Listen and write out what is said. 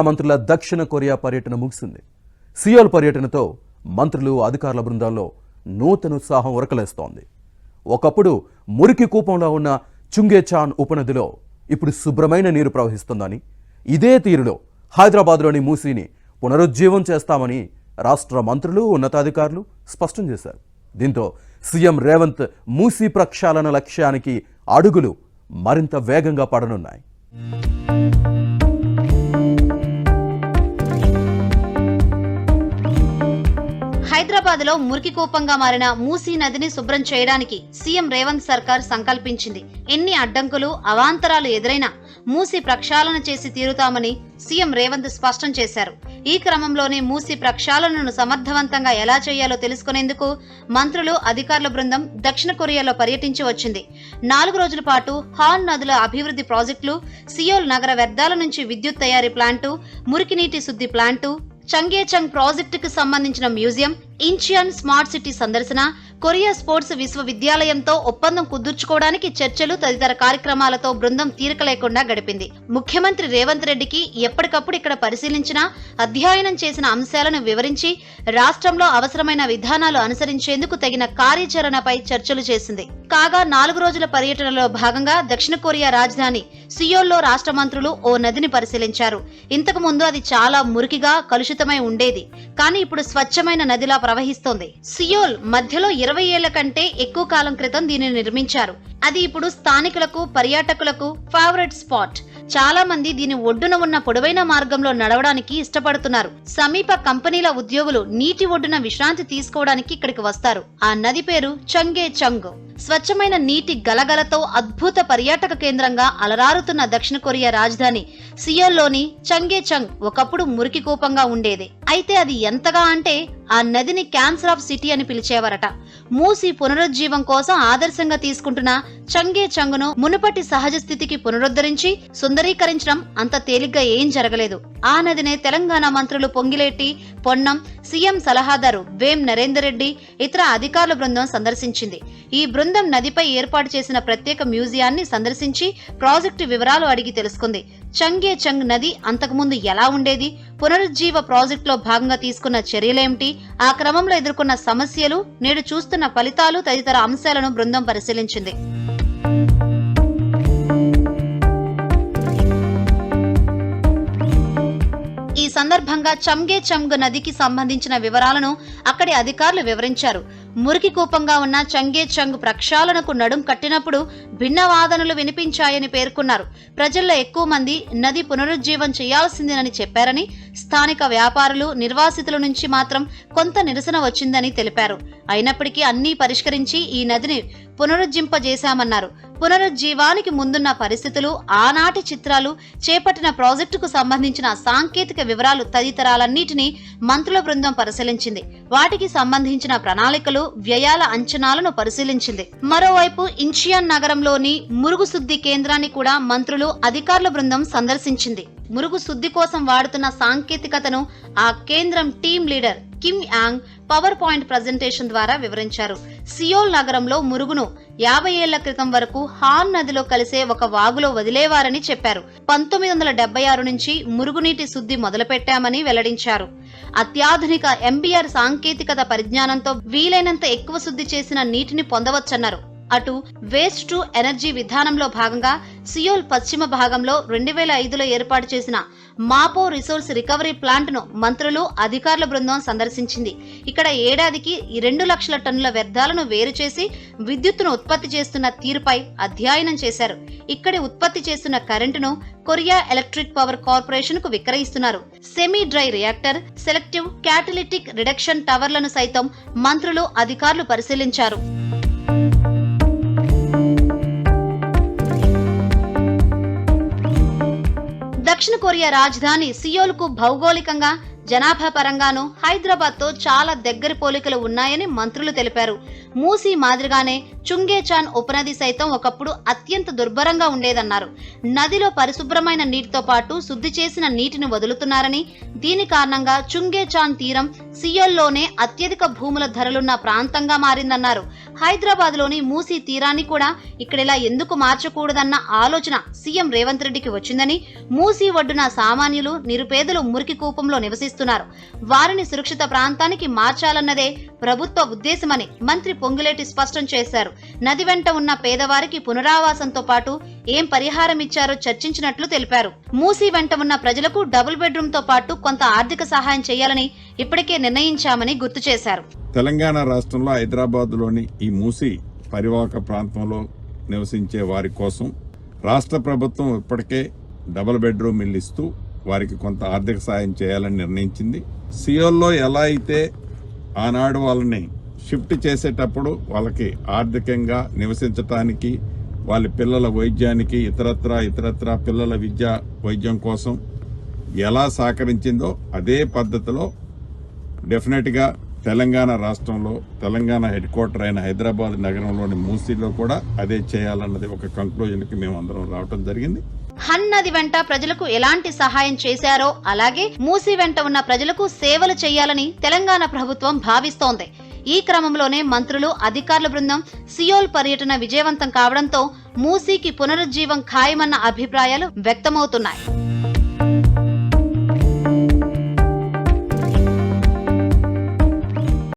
మంత్రుల దక్షిణ కొరియా పర్యటన ముగిసింది. సియోల్ పర్యటనతో మంత్రులు అధికారుల బృందాల్లో నూతన ఉత్సాహం ఉరకలేస్తోంది. ఒకప్పుడు మురికి కూపంలో ఉన్న చుంగేచాన్ ఉపనదిలో ఇప్పుడు శుభ్రమైన నీరు ప్రవహిస్తుందని, ఇదే తీరులో హైదరాబాద్లోని మూసీని పునరుజ్జీవం చేస్తామని రాష్ట్ర మంత్రులు, ఉన్నతాధికారులు స్పష్టం చేశారు. దీంతో సీఎం రేవంత్ మూసీ ప్రక్షాళన లక్ష్యానికి అడుగులు మరింత వేగంగా పడనున్నాయి. హైదరాబాద్ లో మురికి కూపంగా మారిన మూసీ నదిని శుభ్రం చేయడానికి సీఎం రేవంత్ సర్కార్ సంకల్పించింది. ఎన్ని అడ్డంకులు, అవాంతరాలు ఎదురైనా మూసీ ప్రక్షాళన చేసి తీరుతామని సీఎం రేవంత్ స్పష్టం చేశారు. ఈ క్రమంలోనే మూసీ ప్రక్షాళనను సమర్థవంతంగా ఎలా చేయాలో తెలుసుకునేందుకు మంత్రులు, అధికారుల బృందం దక్షిణ కొరియాలో పర్యటించి వచ్చింది. 4 రోజుల పాటు హాన్ నదుల అభివృద్ధి ప్రాజెక్టులు, సియోల్ నగర వ్యర్థాల నుంచి విద్యుత్ తయారీ ప్లాంటు, మురికి నీటి శుద్ధి ప్లాంటు, చంగేచంగ్ ప్రాజెక్టుకు సంబంధించిన మ్యూజియం, ఇంచియన్ స్మార్ట్ సిటీ సందర్శన, కొరియా స్పోర్ట్స్ విశ్వవిద్యాలయంతో ఒప్పందం కుదుర్చుకోవడానికి చర్చలు తదితర కార్యక్రమాలతో బృందం తీరిక లేకుండా గడిపింది. ముఖ్యమంత్రి రేవంత్ రెడ్డికి ఎప్పటికప్పుడు ఇక్కడ పరిశీలించిన, అధ్యయనం చేసిన అంశాలను వివరించి రాష్ట్రంలో అవసరమైన విధానాలు అనుసరించేందుకు తగిన కార్యాచరణపై చర్చలు చేసింది. కాగా 4 రోజుల పర్యటనలో భాగంగా దక్షిణ కొరియా రాజధాని సియోల్లో రాష్ట్ర మంత్రులు ఓ నదిని పరిశీలించారు. ఇంతకు ముందు అది చాలా మురికిగా, కలుషితమై ఉండేది. కానీ ఇప్పుడు స్వచ్ఛమైన నదిలా ప్రవహిస్తోంది. సియోల్ మధ్యలో 20 ఏళ్ల కంటే ఎక్కువ కాలం క్రితం దీనిని నిర్మించారు. అది ఇప్పుడు స్థానికులకు, పర్యాటకులకు ఫేవరెట్ స్పాట్. చాలా మంది దీని ఒడ్డున ఉన్న పొడవైన మార్గంలో నడవడానికి ఇష్టపడుతున్నారు. సమీప కంపెనీల ఉద్యోగులు నీటి ఒడ్డున విశ్రాంతి తీసుకోవడానికి ఇక్కడికి వస్తారు. ఆ నది పేరు చంగేచంగ్. స్వచ్ఛమైన నీటి గలగలతో అద్భుత పర్యాటక కేంద్రంగా అలరారుతున్న దక్షిణ కొరియా రాజధాని సియోల్లోని చంగేచంగ్ ఒకప్పుడు మురికి కూపంగా ఉండేది. అయితే అది ఎంతగా అంటే ఆ నదిని క్యాన్సర్ ఆఫ్ సిటీ అని పిలిచేవారట. మూసీ పునరుజ్జీవం కోసం ఆదర్శంగా తీసుకుంటున్న చంగేచంగ్ను మునుపటి సహజ స్థితికి పునరుద్ధరించి సుందరీకరించడం అంత తేలిగ్గా ఏం జరగలేదు. ఆ నదినే తెలంగాణ మంత్రులు పొంగిలేటి, పొన్నం, సీఎం సలహాదారు వేం నరేందర్ రెడ్డి, ఇతర అధికారుల బృందం సందర్శించింది. ఈ బృందం నదిపై ఏర్పాటు చేసిన ప్రత్యేక మ్యూజియాన్ని సందర్శించి ప్రాజెక్టు వివరాలు అడిగి తెలుసుకుంది. చంగేచంగ్ నది అంతకుముందు ఎలా ఉండేది, పునరుజ్జీవ ప్రాజెక్టులో భాగంగా తీసుకున్న చర్యలేమిటి, ఆ క్రమంలో ఎదుర్కొన్న సమస్యలు, నేడు చూస్తున్న ఫలితాలు తదితర అంశాలను బృందం పరిశీలించింది. ఈ సందర్భంగా చంగేచంగ్ నదికి సంబంధించిన వివరాలను అక్కడి అధికారులు వివరించారు. మురికి కూపంగా ఉన్న చంగేచంగ్ ప్రక్షాళనకు నడుం కట్టినప్పుడు భిన్న వాదనలు వినిపించాయని పేర్కొన్నారు. ప్రజల్లో ఎక్కువ మంది నది పునరుజ్జీవం చేయాల్సిందేనని చెప్పారని, స్థానిక వ్యాపారులు, నిర్వాసితుల నుంచి మాత్రం కొంత నిరసన వచ్చిందని తెలిపారు. అయినప్పటికీ అన్నీ పరిష్కరించి ఈ నదిని పునరుజ్జింపజేశామన్నారు. పునరుజ్జీవానికి ముందున్న పరిస్థితులు, ఆనాటి చిత్రాలు, చేపట్టిన ప్రాజెక్టుకు సంబంధించిన సాంకేతిక వివరాలు తదితరాలన్నిటినీ మంత్రుల బృందం పరిశీలించింది. వాటికి సంబంధించిన ప్రణాళికలు, వ్యయాల అంచనాలను పరిశీలించింది. మరోవైపు ఇంచియన్ నగరంలోని మురుగు శుద్ధి కేంద్రాన్ని కూడా మంత్రులు, అధికారుల బృందం సందర్శించింది. మురుగు శుద్ధి కోసం వాడుతున్న సాంకేతికతను ఆ కేంద్రం team leader Kim Yang power point presentation ద్వారా వివరించారు. సియోల్ నగరంలో మురుగును 50 ఏళ్ల క్రితం వరకు హాన్ నదిలో కలిసే ఒక వాగులో వదిలేవారని చెప్పారు. 1976 నుంచి మురుగునీటి శుద్ధి మొదలుపెట్టామని వెల్లడించారు. అత్యాధునిక ఎంబీఆర్ సాంకేతికత పరిజ్ఞానంతో వీలైనంత ఎక్కువ శుద్ధి చేసిన నీటిని పొందవచ్చన్నారు. అటు వేస్ట్ టు ఎనర్జీ విధానంలో భాగంగా సియోల్ పశ్చిమ భాగంలో 2005లో ఏర్పాటు చేసిన మాపో రిసోర్స్ రికవరీ ప్లాంట్ ను మంత్రులు, అధికారుల బృందం సందర్శించింది. ఇక్కడ ఏడాదికి 2 లక్షల టన్నుల వ్యర్థాలను వేరు చేసి విద్యుత్తును ఉత్పత్తి చేస్తున్న తీరుపై అధ్యయనం చేశారు. ఇక్కడి ఉత్పత్తి చేస్తున్న కరెంటును కొరియా ఎలక్ట్రిక్ పవర్ కార్పొరేషన్ కు విక్రయిస్తున్నారు. Semi dry reactor, selective catalytic reduction టవర్లను సైతం మంత్రులు, అధికారులు పరిశీలించారు. దక్షిణ కొరియా రాజధాని సియోల్ కు భౌగోళికంగా, జనాభా పరంగానూ హైదరాబాద్ తో చాలా దగ్గరి పోలికలు ఉన్నాయని మంత్రులు తెలిపారు. మూసీ మాదిరిగానే చుంగేచాన్ ఉపనది సైతం ఒకప్పుడు అత్యంత దుర్భరంగా ఉండేదన్నారు. నదిలో పరిశుభ్రమైన నీటితో పాటు శుద్ధి చేసిన నీటిని వదులుతున్నారని, దీని కారణంగా చుంగేచాన్ తీరం సియోల్లోనే అత్యధిక భూముల ధరలున్న ప్రాంతంగా మారిందన్నారు. హైదరాబాద్ లోని మూసీ తీరాన్ని కూడా ఇక్కడిలా ఎందుకు మార్చకూడదన్న ఆలోచన సీఎం రేవంత్ రెడ్డికి వచ్చిందని, మూసీ ఒడ్డున సామాన్యులు, నిరుపేదలు మురికి కూపంలో నివసిస్తున్నారు, వారిని సురక్షిత ప్రాంతానికి మార్చాలన్నదే ప్రభుత్వ ఉద్దేశమని మంత్రి పొంగులేటి స్పష్టం చేశారు. నది వెంట ఉన్న పేదవారికి పునరావాసంతో పాటు ఏం పరిహారం ఇచ్చారో చర్చించినట్లు తెలిపారు. మూసీ వెంట ఉన్న ప్రజలకు డబుల్ బెడ్రూమ్ తో పాటు కొంత ఆర్థిక సహాయం చేయాలని ఇప్పటికే నిర్ణయించామని గుర్తు చేశారు. తెలంగాణ రాష్ట్రంలో హైదరాబాద్లోని ఈ మూసీ పరివాహక ప్రాంతంలో నివసించే వారి కోసం రాష్ట్ర ప్రభుత్వం ఇప్పటికే డబుల్ బెడ్రూమ్ ఇల్లు ఇస్తూ వారికి కొంత ఆర్థిక సాయం చేయాలని నిర్ణయించింది. సియోల్లో ఎలా అయితే ఆనాడు వాళ్ళని షిఫ్ట్ చేసేటప్పుడు వాళ్ళకి ఆర్థికంగా నివసించటానికి, వాళ్ళ పిల్లల వైద్యానికి, ఇతరత్ర పిల్లల వైద్యం కోసం ఎలా సహకరించిందో అదే పద్ధతిలో డెఫినెట్గా తెలంగాణ రాష్ట్రంలో, తెలంగాణ హెడ్ క్వార్టర్ అయిన హైదరాబాద్ నగరంలోని మూసీలో కూడా అదే చేయాలన్నది ఒక కంక్లూజన్కి మేము అందరం రావడం జరిగింది. హన్ నది వెంట ప్రజలకు ఎలాంటి సహాయం చేశారో అలాగే మూసీ వెంట ఉన్న ప్రజలకు సేవలు చేయాలని తెలంగాణ ప్రభుత్వం భావిస్తోంది. ఈ క్రమంలోనే మంత్రులు, అధికారుల బృందం సియోల్ పర్యటన విజయవంతం కావడంతో మూసీకి పునరుజ్జీవం ఖాయమన్న అభిప్రాయాలు వ్యక్తమవుతున్నాయి.